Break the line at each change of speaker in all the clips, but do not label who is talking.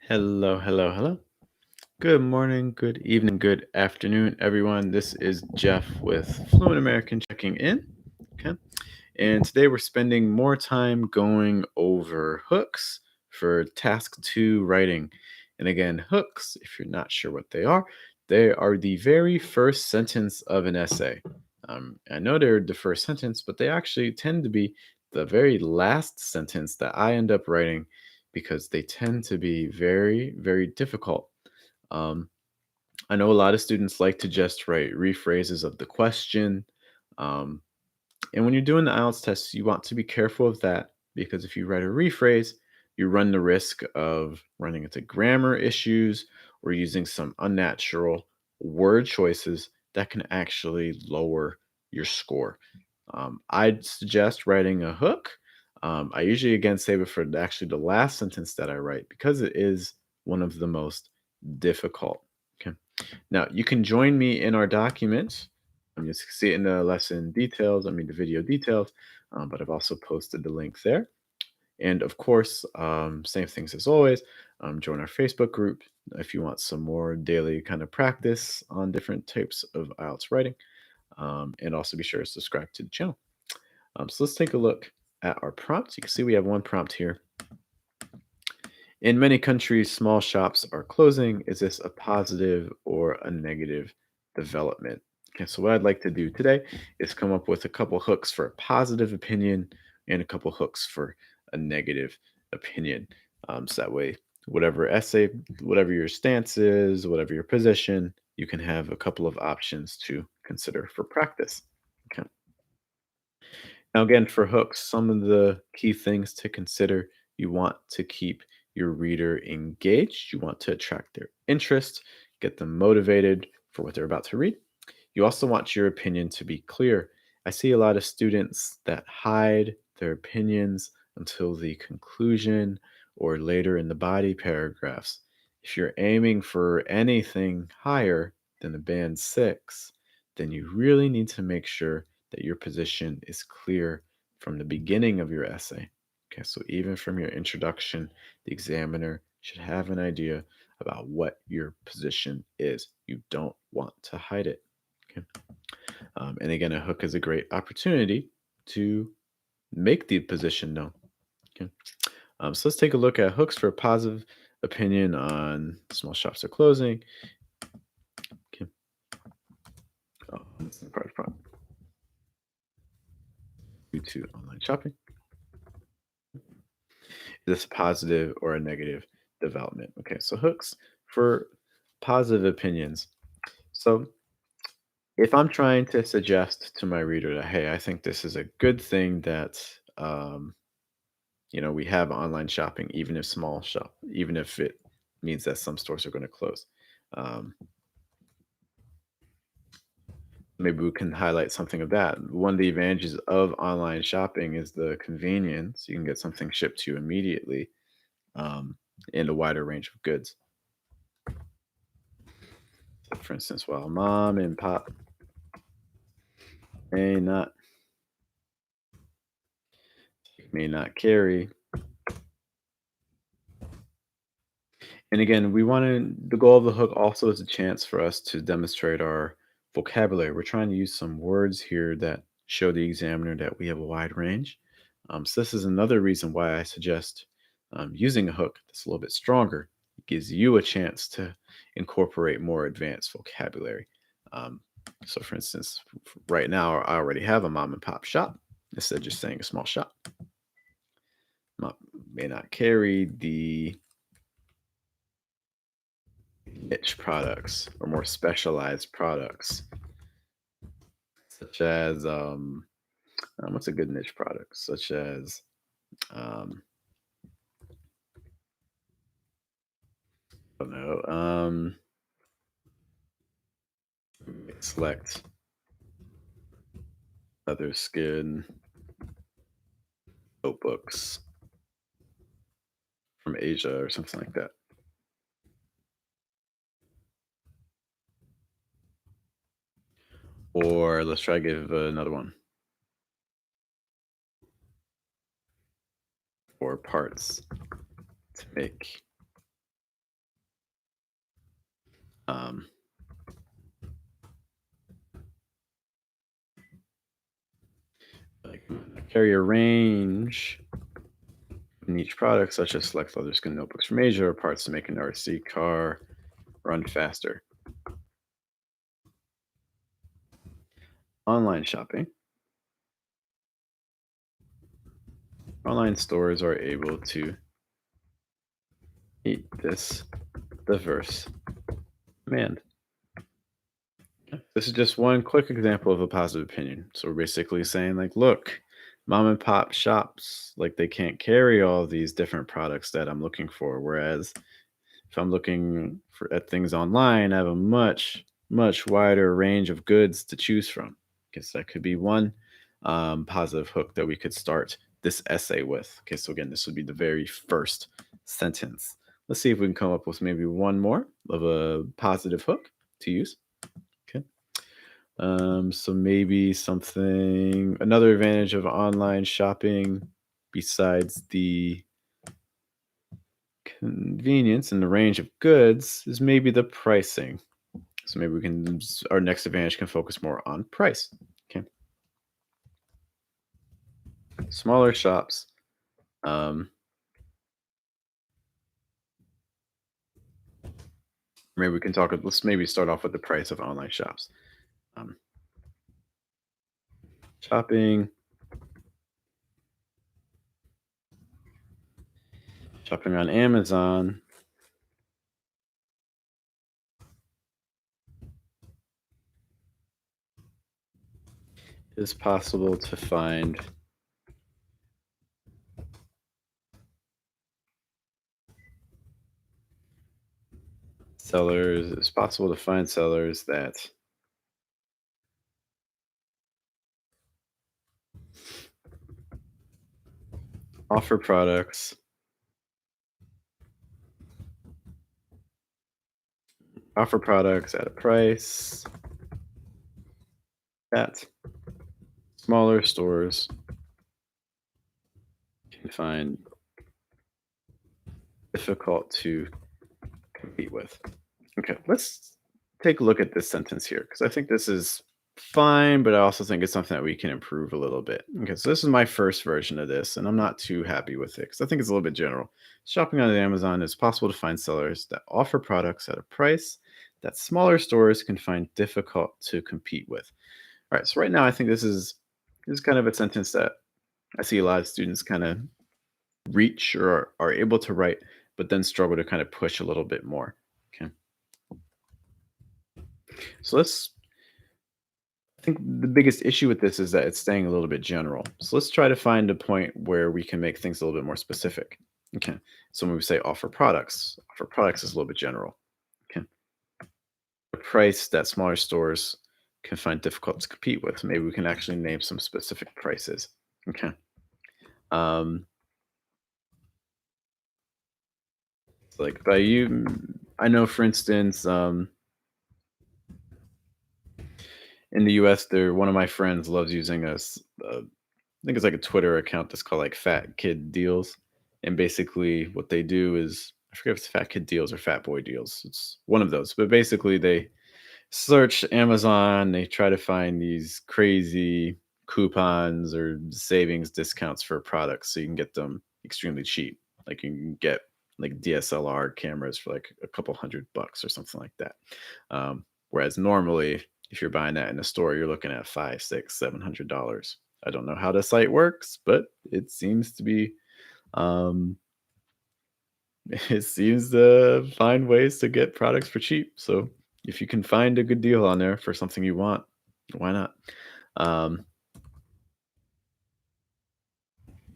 Hello, hello, hello. Good morning, good evening, good afternoon, everyone. This is Jeff with Fluent American checking in. Okay. And today we're spending more time going over hooks for task two writing. And again, hooks, if you're not sure what they are the very first sentence of an essay. I know they're the first sentence, but they actually tend to be the very last sentence that I end up writing because they tend to be very, very difficult. Um, I know a lot of students like to just write rephrases of the question. Um, and when you're doing the IELTS test, you want to be careful of that because if you write a rephrase, you run the risk of running into grammar issues or using some unnatural word choices that can actually lower your score. I'd suggest writing a hook. I usually again save it for actually the last sentence that I write because it is one of the most difficult. Okay. Now, you can join me in our document. You can see it in the lesson details, the video details, but I've also posted the link there. And of course, same things as always, join our Facebook group if you want some more daily kind of practice on different types of IELTS writing. And also be sure to subscribe to the channel. So let's take a look at our prompts. You can see we have one prompt here. In many countries, small shops are closing. Is this a positive or a negative development? Okay, so what I'd like to do today is come up with a couple hooks for a positive opinion and a couple hooks for a negative opinion. So that way, whatever essay, whatever your stance is, whatever your position, you can have a couple of options to consider for practice. Okay. Now, again, for hooks, some of the key things to consider, you want to keep your reader engaged. You want to attract their interest, get them motivated for what they're about to read. You also want your opinion to be clear. I see a lot of students that hide their opinions until the conclusion or later in the body paragraphs. If you're aiming for anything higher than the band six, then you really need to make sure that your position is clear from the beginning of your essay. Okay, so even from your introduction, the examiner should have an idea about what your position is. You don't want to hide it. Okay. And again, a hook is a great opportunity to make the position known. Okay. So let's take a look at hooks for a positive opinion on small shops are closing. Okay. That's the part due to online shopping. Is this a positive or a negative development? Okay, so hooks for positive opinions. So if I'm trying to suggest to my reader that, hey, I think this is a good thing that we have online shopping, even if small shop, even if it means that some stores are going to close. Um, Maybe we can highlight something of that. One of the advantages of online shopping is the convenience. You can get something shipped to you immediately um, in a wider range of goods. For instance, while mom and pop may not may not carry. And again, we want to the goal of the hook also is a chance for us to demonstrate our vocabulary. We're trying to use some words here that show the examiner that we have a wide range. So this is another reason why I suggest using a hook that's a little bit stronger. It gives you a chance to incorporate more advanced vocabulary. Um, so, for instance, right now I already have a mom and pop shop instead of just saying a small shop. Mom may not carry the niche products or more specialized products, such as what's a good niche product? Such as um, I don't know, select leather skin notebooks from Asia or something like that. Or let's try to give another one. Or parts to make Um, like carry a range in each product, such as select leather skin notebooks from Asia or parts to make an RC car run faster. Online shopping. Online stores are able to meet this diverse demand. This is just one quick example of a positive opinion. So we're basically saying, like, look, mom and pop shops, like they can't carry all these different products that I'm looking for. Whereas if I'm looking at things online, I have a much wider range of goods to choose from. Guess that could be one positive hook that we could start this essay with. Okay, so again, this would be the very first sentence. Let's see if we can come up with maybe one more of a positive hook to use. Okay. So maybe something, another advantage of online shopping besides the convenience and the range of goods is maybe the pricing. So maybe we can, our next advantage can focus more on price. Okay. Smaller shops. Um, maybe we can talk, let's maybe start off with the price of online shops. Um, shopping, shopping on Amazon is possible to find sellers, it's possible to find sellers that offer products at a price that smaller stores can find difficult to compete with. Okay, let's take a look at this sentence here because I think this is fine, but I also think it's something that we can improve a little bit. Okay, so this is my first version of this, and I'm not too happy with it because I think it's a little bit general. Shopping on Amazon is possible to find sellers that offer products at a price that smaller stores can find difficult to compete with. All right, so right now I think this is kind of a sentence that I see a lot of students kind of reach or are able to write, but then struggle to kind of push a little bit more. Okay. So I think the biggest issue with this is that it's staying a little bit general. So let's try to find a point where we can make things a little bit more specific. Okay. So when we say offer products is a little bit general. Okay. The price that smaller stores can find difficult to compete with. Maybe we can actually name some specific prices. Okay. Um, so like by you, I know for instance, in the US, there one of my friends loves using I think it's like a Twitter account that's called like Fat Kid Deals, and basically what they do is I forget if it's Fat Kid Deals or Fat Boy Deals. It's one of those, but basically they search Amazon, they try to find these crazy coupons or savings discounts for products so you can get them extremely cheap. Like you can get like DSLR cameras for like a couple $100 or something like that. Whereas normally, if you're buying that in a store, you're looking at 5, 6, $700. I don't know how the site works, but it seems to be um, it seems to find ways to get products for cheap. So if you can find a good deal on there for something you want, why not? Um,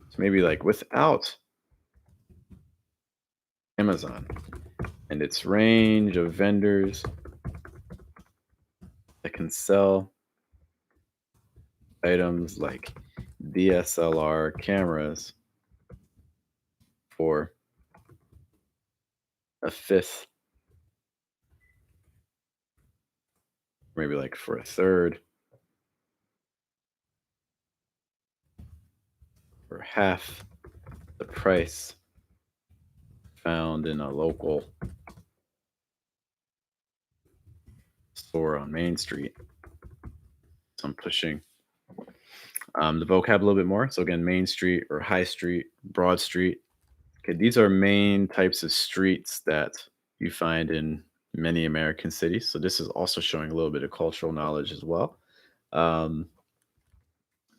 so maybe like without Amazon and its range of vendors that can sell items like DSLR cameras for a fifth, maybe like for a third, or half the price found in a local store on Main Street. So I'm pushing the vocab a little bit more. So again, Main Street or High Street, Broad Street. Okay, these are main types of streets that you find in many American cities. So this is also showing a little bit of cultural knowledge as well. Um,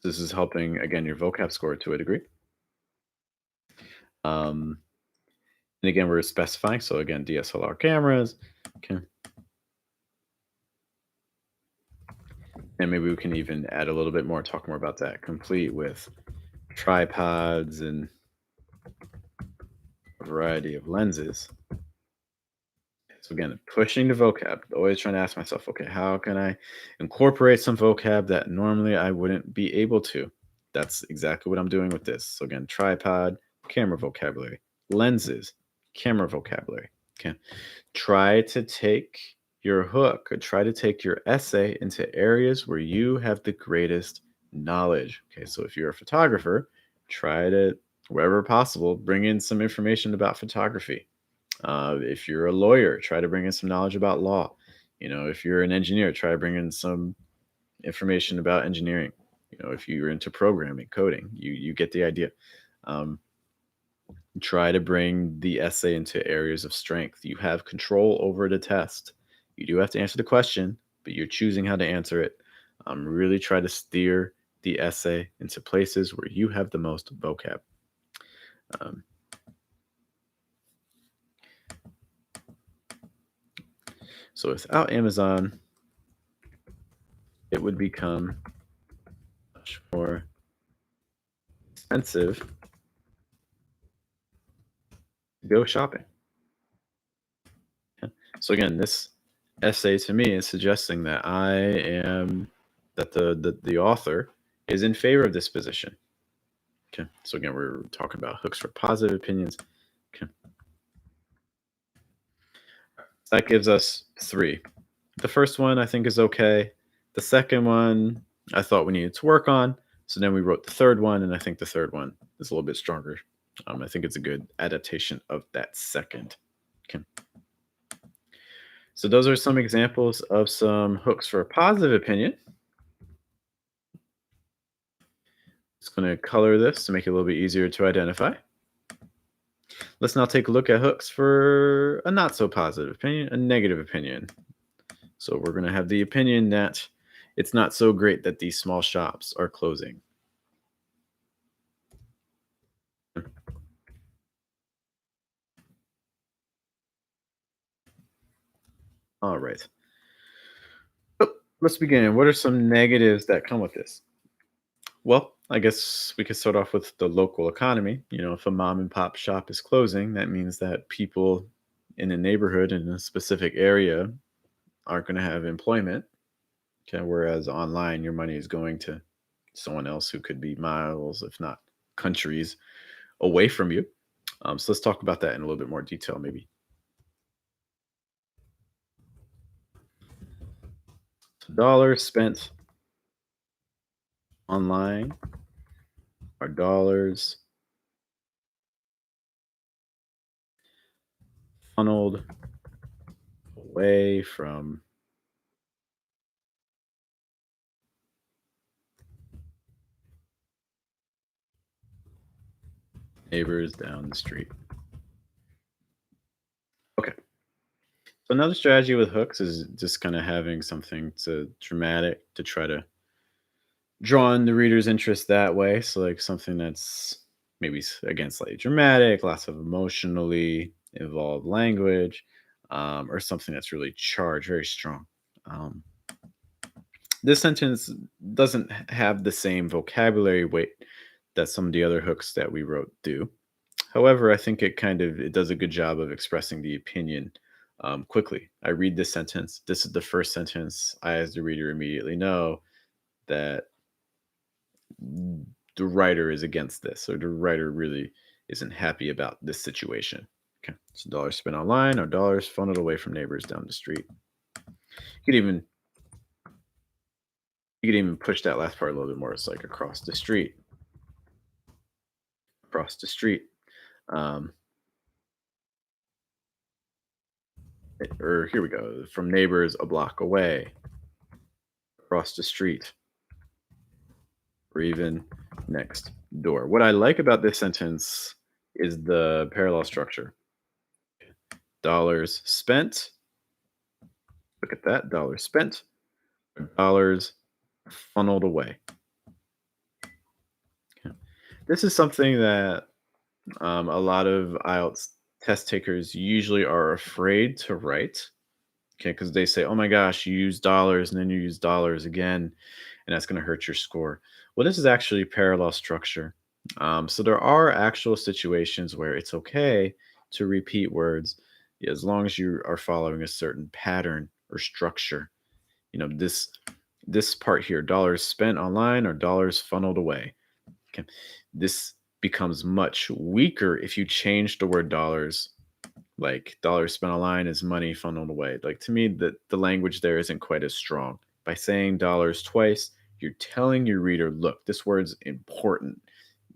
this is helping again your vocab score to a degree. Um, and again, we're specifying. So again, DSLR cameras. Okay. And maybe we can even add a little bit more, talk more about that, complete with tripods and a variety of lenses. So again, pushing the vocab, always trying to ask myself, okay, how can I incorporate some vocab that normally I wouldn't be able to? That's exactly what I'm doing with this. So again, tripod, camera vocabulary, lenses, camera vocabulary. Okay. Try to take your hook or try to take your essay into areas where you have the greatest knowledge. Okay. So if you're a photographer, try to, wherever possible, bring in some information about photography. If you're a lawyer, try to bring in some knowledge about law. If you're an engineer, try to bring in some information about engineering. If you're into programming, coding, you get the idea. Um, Try to bring the essay into areas of strength. You have control over the test. You do have to answer the question, but you're choosing how to answer it. Really try to steer the essay into places where you have the most vocab. Um, so without Amazon, it would become much more expensive to go shopping. Okay. So again, this essay to me is suggesting that the author is in favor of this position. Okay. So again, we're talking about hooks for positive opinions. Okay. That gives us 3. The first one I think is okay. The second one I thought we needed to work on. So then we wrote the third one, and I think the third one is a little bit stronger. I think it's a good adaptation of that second. Okay. So those are some examples of some hooks for a positive opinion. Just going to color this to make it a little bit easier to identify. Let's now take a look at hooks for a not so positive opinion, a negative opinion. So we're going to have the opinion that it's not so great that these small shops are closing. All right. So let's begin. What are some negatives that come with this? Well, I guess we could start off with the local economy. If a mom and pop shop is closing, that means that people in a neighborhood in a specific area aren't going to have employment. Okay, whereas online, your money is going to someone else who could be miles, if not countries, away from you. So let's talk about that in a little bit more detail, maybe. So dollars spent online are dollars funneled away from neighbors down the street. Okay. So another strategy with hooks is just kind of having something to dramatic to try to draw in the reader's interest that way. So like something that's maybe again slightly dramatic, lots of emotionally involved language, or something that's really charged, very strong. Um, this sentence doesn't have the same vocabulary weight that some of the other hooks that we wrote do. However, I think it does a good job of expressing the opinion quickly. I read this sentence. This is the first sentence. I, as the reader, immediately know that the writer is against this, or the writer really isn't happy about this situation. Okay, so dollars spent online or dollars funneled away from neighbors down the street. You could even push that last part a little bit more. It's like across the street, across the street. Um, Or here we go. From neighbors a block away, across the street, or even next door. What I like about this sentence is the parallel structure. Dollars spent. Look at that. Dollars spent. Dollars funneled away. Okay. This is something that a lot of IELTS test takers usually are afraid to write. Okay, because they say, "Oh my gosh, you use dollars and then you use dollars again, and that's going to hurt your score." Well, this is actually parallel structure. So there are actual situations where it's okay to repeat words as long as you are following a certain pattern or structure. This part here, dollars spent online or dollars funneled away. Okay, this becomes much weaker if you change the word dollars, like dollars spent online is money funneled away. Like, to me, the language there isn't quite as strong. By saying dollars twice, you're telling your reader, look, this word's important.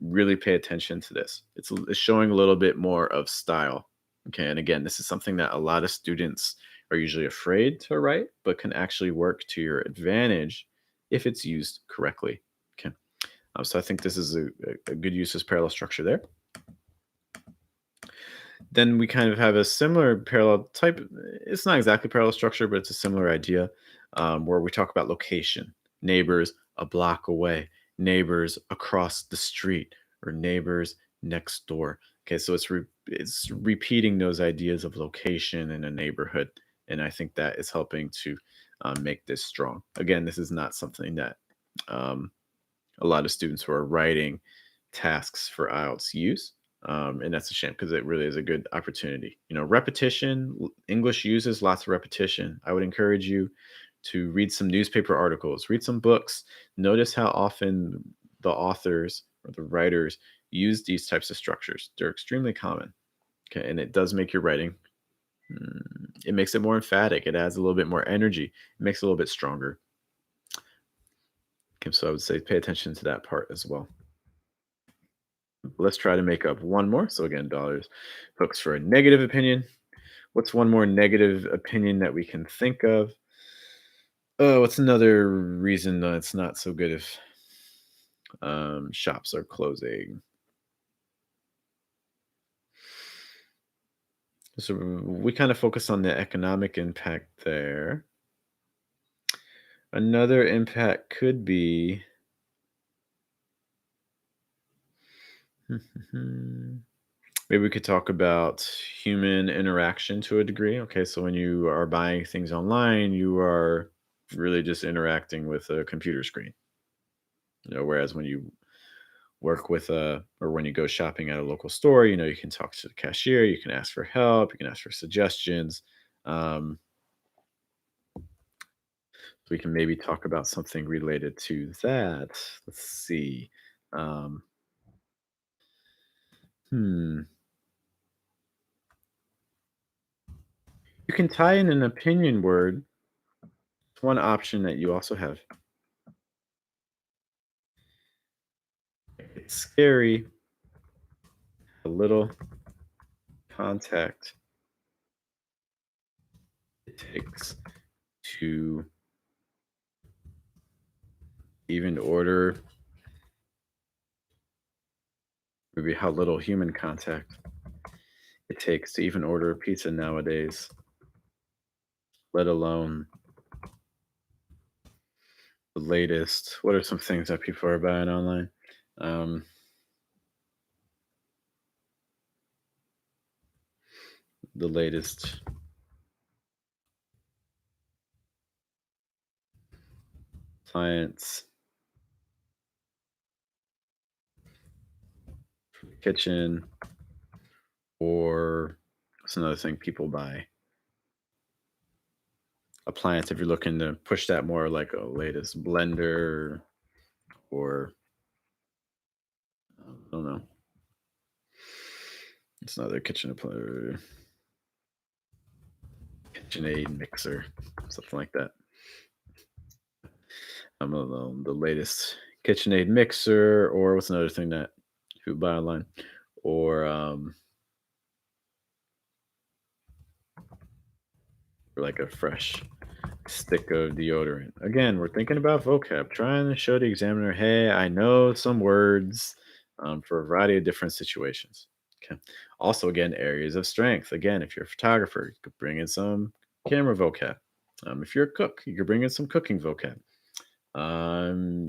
Really pay attention to this. It's showing a little bit more of style. Okay, and again, this is something that a lot of students are usually afraid to write, but can actually work to your advantage if it's used correctly. Okay, so I think this is a good use of parallel structure there. Then we kind of have a similar parallel type. It's not exactly parallel structure, but it's a similar idea, where we talk about location, neighbors a block away, neighbors across the street, or neighbors next door. Okay, so it's repeating those ideas of location in a neighborhood, and I think that is helping to make this strong. Again, this is not something that um, a lot of students who are writing tasks for IELTS use. And that's a shame because it really is a good opportunity. Repetition, English uses lots of repetition. I would encourage you to read some newspaper articles, read some books, notice how often the authors or the writers use these types of structures. They're extremely common. Okay, and it does make your writing, it makes it more emphatic. It adds a little bit more energy. It makes it a little bit stronger. Okay, so I would say pay attention to that part as well. Let's try to make up one more. So again, dollars hooks for a negative opinion. What's one more negative opinion that we can think of? Oh, what's another reason that it's not so good if shops are closing? So we kind of focus on the economic impact there. Another impact could be maybe we could talk about human interaction to a degree. Okay, so when you are buying things online, you are really just interacting with a computer screen. Whereas when you work with or when you go shopping at a local store, you can talk to the cashier, you can ask for help, you can ask for suggestions. Um, we can maybe talk about something related to that. Let's see. Um, hmm. You can tie in an opinion word. It's one option that you also have. It's scary. A little contact it takes to even order, maybe how little human contact it takes to even order a pizza nowadays, let alone the latest. What are some things that people are buying online? Um, the latest science, kitchen, or what's another thing people buy? Appliance, if you're looking to push that more, like a latest blender, or I don't know. It's another kitchen appliance, KitchenAid mixer, something like that. I don't know, the latest KitchenAid mixer, or what's another thing that people buy online, or or like a fresh stick of deodorant. Again, we're thinking about vocab, trying to show the examiner, hey, I know some words for a variety of different situations. Okay. Also, again, areas of strength. Again, if you're a photographer, you could bring in some camera vocab. If you're a cook, you could bring in some cooking vocab.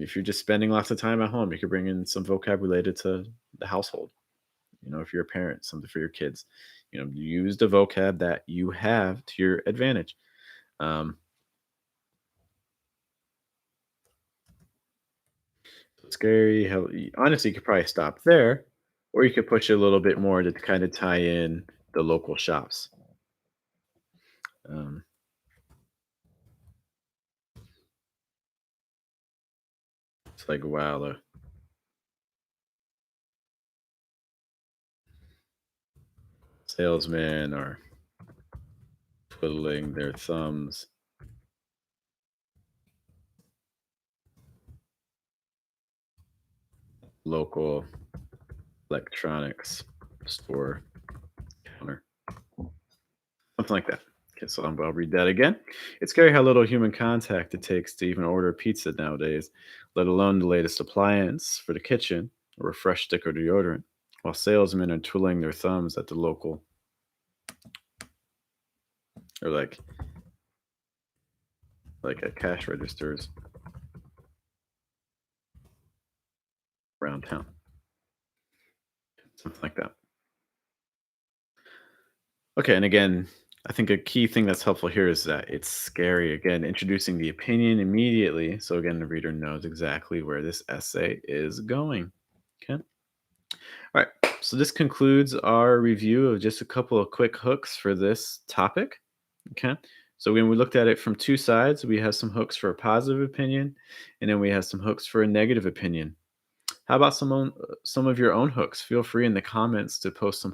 If you're just spending lots of time at home, you could bring in some vocab related to the household. If you're a parent, something for your kids. Use the vocab that you have to your advantage. Um, Scary. How honestly, you could probably stop there, or you could push it a little bit more to kind of tie in the local shops. Um, it's like wow, the salesmen are twiddling their thumbs. Local electronics store counter, something like that. Okay, so I'll read that again. It's scary how little human contact it takes to even order pizza nowadays, let alone the latest appliance for the kitchen or a fresh stick or deodorant, while salesmen are twiddling their thumbs at the local or like at cash registers around town, something like that. Okay, and again, I think a key thing that's helpful here is that it's scary. Again, introducing the opinion immediately. So again, the reader knows exactly where this essay is going. Okay. All right. So this concludes our review of just a couple of quick hooks for this topic. Okay. So when we looked at it from two sides, we have some hooks for a positive opinion, and then we have some hooks for a negative opinion. How about some of your own hooks? Feel free in the comments to post some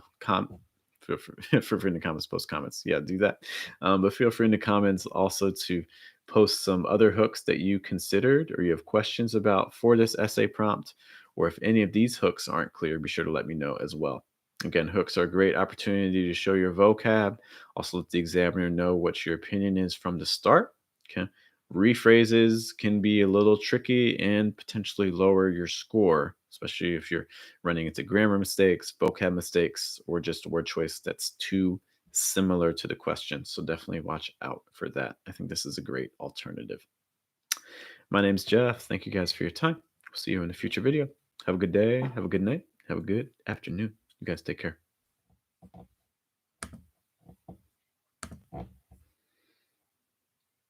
feel free in the comments, post comments. Yeah, do that. But feel free in the comments also to post some other hooks that you considered or you have questions about for this essay prompt. Or if any of these hooks aren't clear, be sure to let me know as well. Again, hooks are a great opportunity to show your vocab. Also, let the examiner know what your opinion is from the start. Okay. Rephrases can be a little tricky and potentially lower your score, especially if you're running into grammar mistakes, vocab mistakes, or just a word choice that's too similar to the question. So definitely watch out for that. I think this is a great alternative. My name's Jeff. Thank you guys for your time. See you in a future video. Have a good day. Have a good night. Have a good afternoon. You guys take care.